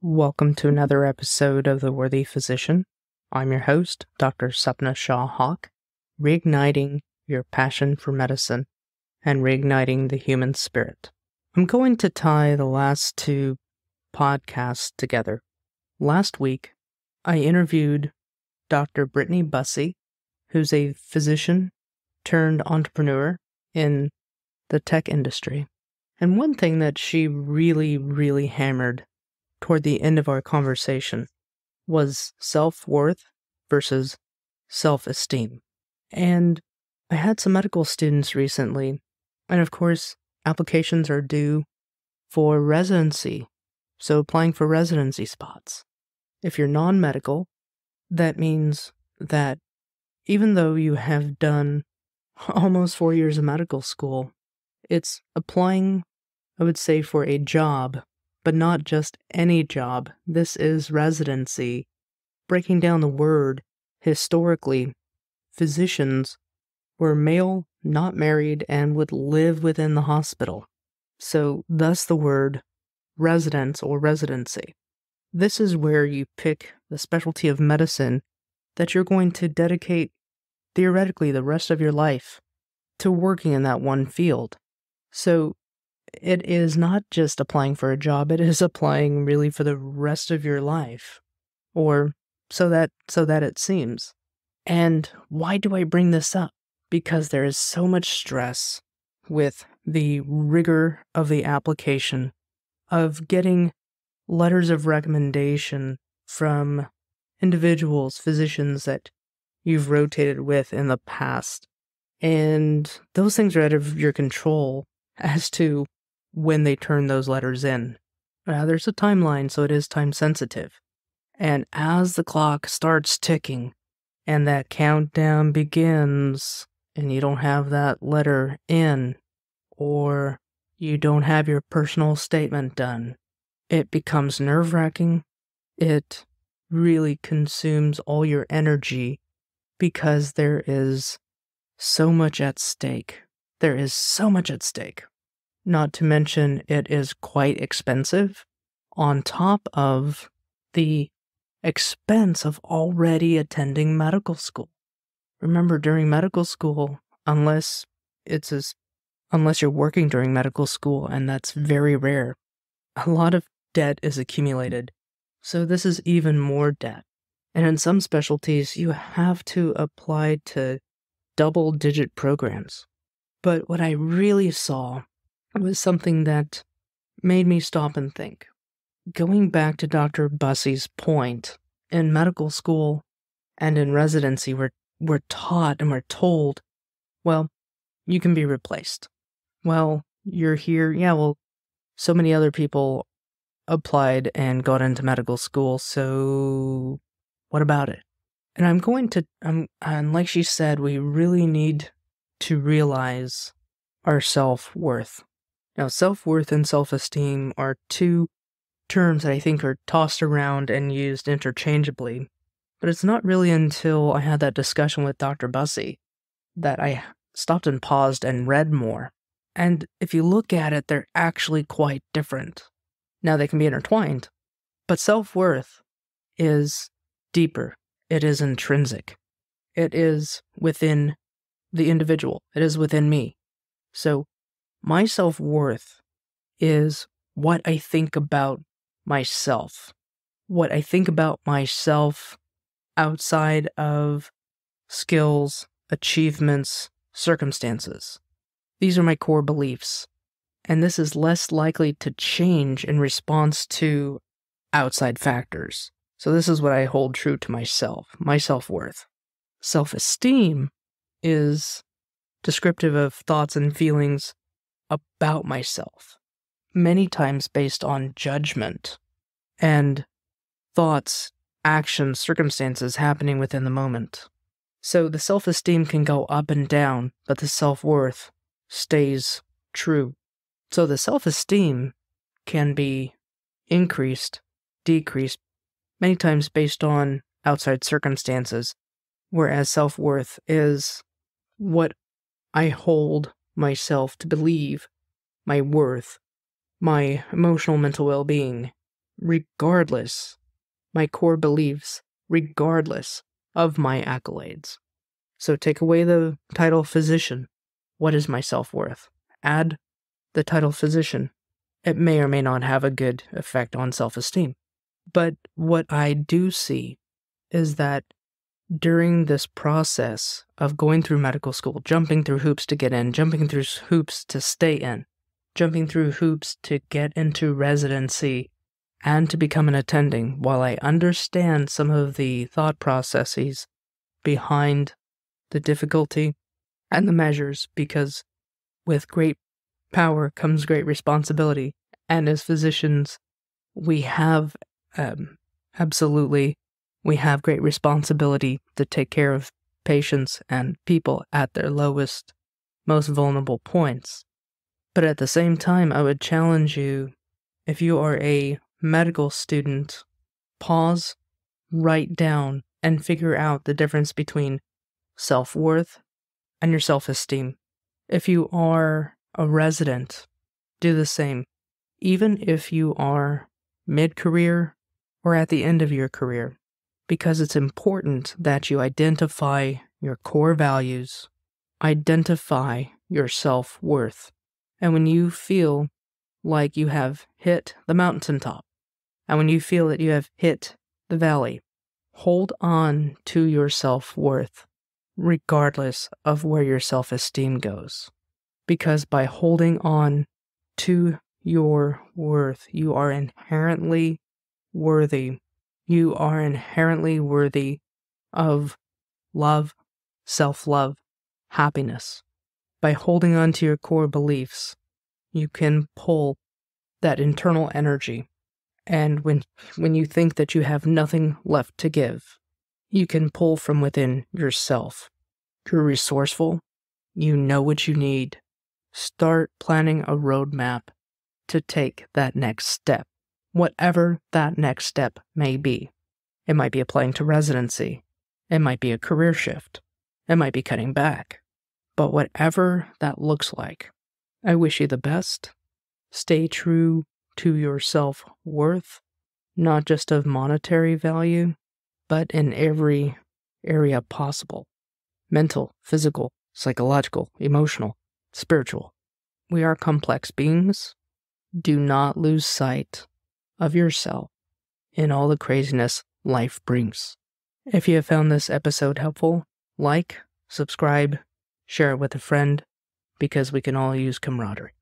Welcome to another episode of The Worthy Physician. I'm your host, Dr. Sapna Shah-Haque, reigniting your passion for medicine and reigniting the human spirit. I'm going to tie the last two podcasts together. Last week, I interviewed Dr. Brittany Bussey, who's a physician turned entrepreneur in the tech industry. And one thing that she really hammered toward the end of our conversation was self-worth versus self-esteem. And I had some medical students recently, and of course, applications are due for residency, so applying for residency spots. If you're non-medical, that means that even though you have done almost 4 years of medical school, it's applying, I would say, for a job, but not just any job. This is residency. Breaking down the word, historically, physicians were male, not married, and would live within the hospital. So, thus the word residence or residency. This is where you pick the specialty of medicine that you're going to dedicate, theoretically, the rest of your life to working in that one field. So, it is not just applying for a job, it is applying really for the rest of your life. Or so that it seems. And why do I bring this up? Because there is so much stress with the rigor of the application, of getting letters of recommendation from individuals, physicians that you've rotated with in the past. And those things are out of your control as to when they turn those letters in. There's a timeline, so it is time sensitive. And as the clock starts ticking and that countdown begins and you don't have that letter in, or you don't have your personal statement done, it becomes nerve-wracking. It really consumes all your energy because there is so much at stake. There is so much at stake. Not to mention, it is quite expensive on top of the expense of already attending medical school. Remember, during medical school, unless you're working during medical school, and that's very rare, a lot of debt is accumulated. So this is even more debt. And in some specialties, you have to apply to double-digit programs. But what I really saw was something that made me stop and think. Going back to Dr. Bussey's point, in medical school and in residency, we're taught and we're told, well, you can be replaced. Well, you're here, so many other people applied and got into medical school, so what about it? And and like she said, we really need to realize our self-worth. Now, self-worth and self-esteem are two terms that I think are tossed around and used interchangeably, but it's not really until I had that discussion with Dr. Bussey that I stopped and paused and read more. And if you look at it, they're actually quite different. Now, they can be intertwined, but self-worth is deeper. It is intrinsic. It is within the individual. It is within me. So, my self-worth is what I think about myself. What I think about myself outside of skills, achievements, circumstances. These are my core beliefs. And this is less likely to change in response to outside factors. So this is what I hold true to myself, my self-worth. Self-esteem is descriptive of thoughts and feelings about myself, many times based on judgment and thoughts, actions, circumstances happening within the moment. So the self-esteem can go up and down, but the self-worth stays true. So the self-esteem can be increased, decreased, many times based on outside circumstances, whereas self-worth is what I hold myself to believe, my worth, my emotional mental well-being, regardless, my core beliefs, regardless of my accolades. So take away the title physician. What is my self-worth? Add the title physician. It may or may not have a good effect on self-esteem. But what I do see is that during this process of going through medical school, jumping through hoops to get in, jumping through hoops to stay in, jumping through hoops to get into residency and to become an attending, while I understand some of the thought processes behind the difficulty and the measures, because with great power comes great responsibility. And as physicians, we have we have great responsibility to take care of patients and people at their lowest, most vulnerable points. But at the same time, I would challenge you, if you are a medical student, pause, write down, and figure out the difference between self-worth and your self-esteem. If you are a resident, do the same. Even if you are mid-career or at the end of your career, because it's important that you identify your core values, identify your self-worth. And when you feel like you have hit the mountaintop, and when you feel that you have hit the valley, hold on to your self-worth, regardless of where your self-esteem goes. Because by holding on to your worth, you are inherently worthy. You are inherently worthy of love, self-love, happiness. By holding on to your core beliefs, you can pull that internal energy. And when you think that you have nothing left to give, you can pull from within yourself. You're resourceful. You know what you need. Start planning a roadmap to take that next step, whatever that next step may be. It might be applying to residency. It might be a career shift. It might be cutting back. But whatever that looks like, I wish you the best. Stay true to your self-worth, not just of monetary value, but in every area possible. Mental, physical, psychological, emotional, spiritual. We are complex beings. Do not lose sight of yourself in all the craziness life brings. If you have found this episode helpful, like, subscribe, share it with a friend, because we can all use camaraderie.